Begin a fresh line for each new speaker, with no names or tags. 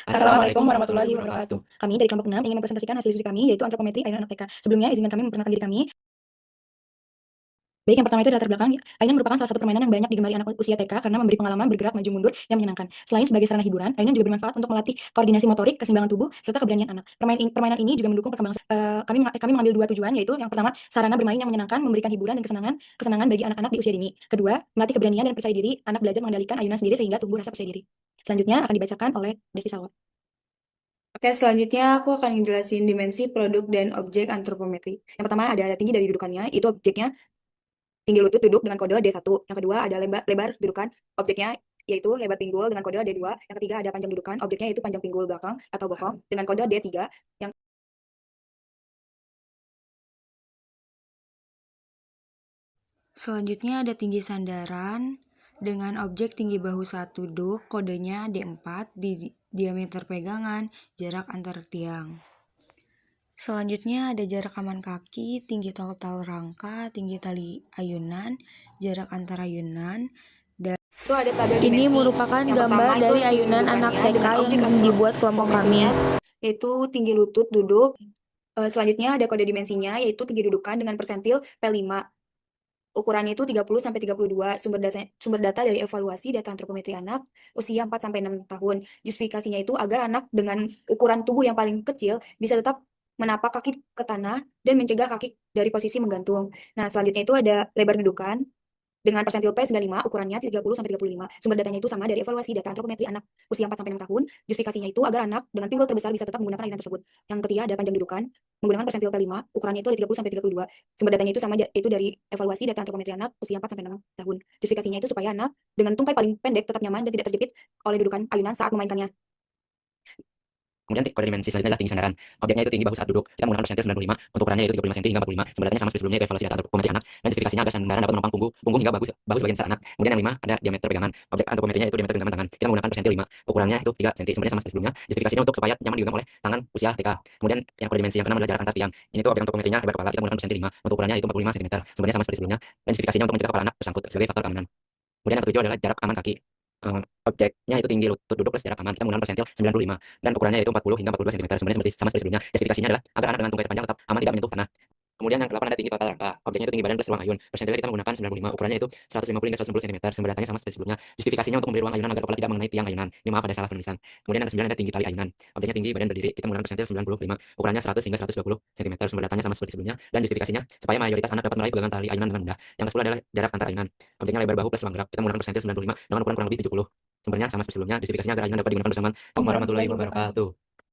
Assalamualaikum warahmatullahi wabarakatuh. Kami dari kelompok 6 ingin mempresentasikan hasil diskusi kami, yaitu antropometri ayunan anak TK. Sebelumnya, izinkan kami memperkenalkan diri kami. Baik, yang pertama itu latar belakang. Ayunan merupakan salah satu permainan yang banyak digemari anak usia TK karena memberi pengalaman bergerak maju mundur yang menyenangkan. Selain sebagai sarana hiburan, ayunan juga bermanfaat untuk melatih koordinasi motorik, keseimbangan tubuh, serta keberanian anak. Permainan ini juga mendukung perkembangan. Kami mengambil dua tujuan, yaitu yang pertama, sarana bermain yang menyenangkan, memberikan hiburan dan kesenangan bagi anak-anak di usia dini. Kedua, melatih keberanian dan percaya diri, anak belajar mengendalikan ayunan sendiri sehingga tumbuh rasa percaya diri. Selanjutnya akan dibacakan oleh Desti Salwa.
Oke, selanjutnya aku akan menjelaskan dimensi produk dan objek antropometri. Yang pertama ada tinggi dari dudukannya, itu objeknya tinggi lutut duduk dengan kode D1. Yang kedua ada lebar dudukan, objeknya yaitu lebar pinggul dengan kode D2. Yang ketiga ada panjang dudukan, objeknya yaitu panjang pinggul belakang atau bokong dengan kode D3. Yang selanjutnya ada tinggi sandaran dengan objek tinggi bahu 1 duk, kodenya D4 di diameter pegangan, jarak antar tiang. Selanjutnya ada jarak aman kaki, tinggi total rangka, tinggi tali ayunan, jarak antar ayunan. Itu ada tabel
Ini
dimensi.
merupakan
Yang
gambar
pertama itu
dari
tinggi
ayunan anak
dudukannya
TK
dengan objek
yang dibuat kelompok kami.
yaitu tinggi lutut duduk. Selanjutnya ada kode dimensinya yaitu tinggi dudukan dengan persentil P5. Ukurannya itu 30 sampai 32. Sumber data dari evaluasi data antropometri anak usia 4 sampai 6 tahun. Justifikasinya itu agar anak dengan ukuran tubuh yang paling kecil bisa tetap menapak kaki ke tanah dan mencegah kaki dari posisi menggantung. Nah, selanjutnya itu ada lebar dudukan dengan persentil P95, ukurannya 30 sampai 35. Sumber datanya itu sama dari evaluasi data antropometri anak usia 4 sampai 6 tahun. Justifikasinya itu agar anak dengan pinggul terbesar bisa tetap menggunakan ayunan tersebut. Yang ketiga ada panjang dudukan menggunakan persentil P5, ukurannya itu ada 30 sampai 32. Sumber datanya itu sama itu dari evaluasi data antropometri anak usia 4 sampai 6 tahun. Justifikasinya itu supaya anak dengan tungkai paling pendek tetap nyaman dan tidak terjepit oleh dudukan ayunan saat memainkannya.
Kemudian kode dimensi selanjutnya adalah tinggi sandaran. Objeknya itu tinggi bahu saat duduk. Kita menggunakan persentil 95. Untuk ukurannya itu 35 cm hingga 45. Sumber datanya sama seperti sebelumnya, itu evaluasi data antropometri anak. Dan justifikasinya agar sandaran dapat menopang punggung hingga bahu sebagian besar anak. Kemudian yang 5 ada diameter pegangan. Objek antropometrinya itu diameter genggaman tangan. Kita menggunakan persentil 5. Ukurannya itu 3 cm. Sumbernya sama seperti sebelumnya. Justifikasinya untuk supaya nyaman digenggam oleh tangan usia TK. Kemudian yang kode dimensi yang keenam adalah jarak antar tiang. Ini tuh objek antropometrinya lebar kepala. Kita menggunakan persentil 5. Untuk ukurannya itu 45 cm. Sumbernya sama seperti sebelumnya. Dan justifikasinya untuk mencegah kepala anak tersangkut sebagai faktor keamanan. Kemudian yang ketujuh adalah jarak aman kaki. Objeknya itu tinggi lutut duduk plus jarak aman. Kita menggunakan persentil 95 dan ukurannya itu 40 hingga 42 cm. Sebenarnya sama seperti sebelumnya. Justifikasinya adalah agar anak dengan tungkai terpanjang tetap aman tidak menyentuh tanah. Kemudian yang ke-8 ada tinggi total rangka. Objeknya itu tinggi badan plus ruang ayun. Persentilnya kita menggunakan 95, ukurannya itu 150 hingga 160 cm. Sumber datanya sama seperti sebelumnya. Justifikasinya untuk memberi ruang ayunan agar kepala tidak mengenai tiang ayunan. Ini maaf ada salah penulisan. Kemudian yang ke-9 ada tinggi tali ayunan. Objeknya tinggi badan berdiri. Kita menggunakan persentil 95, ukurannya 100 hingga 120 cm. Sumber datanya sama seperti sebelumnya dan justifikasinya supaya mayoritas anak dapat meraih pegangan tali ayunan dengan mudah. Yang ke-10 adalah jarak antar ayunan. Objeknya lebar bahu plus ruang gerak. Kita menggunakan persentil 95 dengan ukuran kurang lebih 70. Sumbernya sama seperti sebelumnya. Justifikasinya agar ayunan dapat digunakan bersama. Assalamualaikum warahmatullahi wabarakatuh.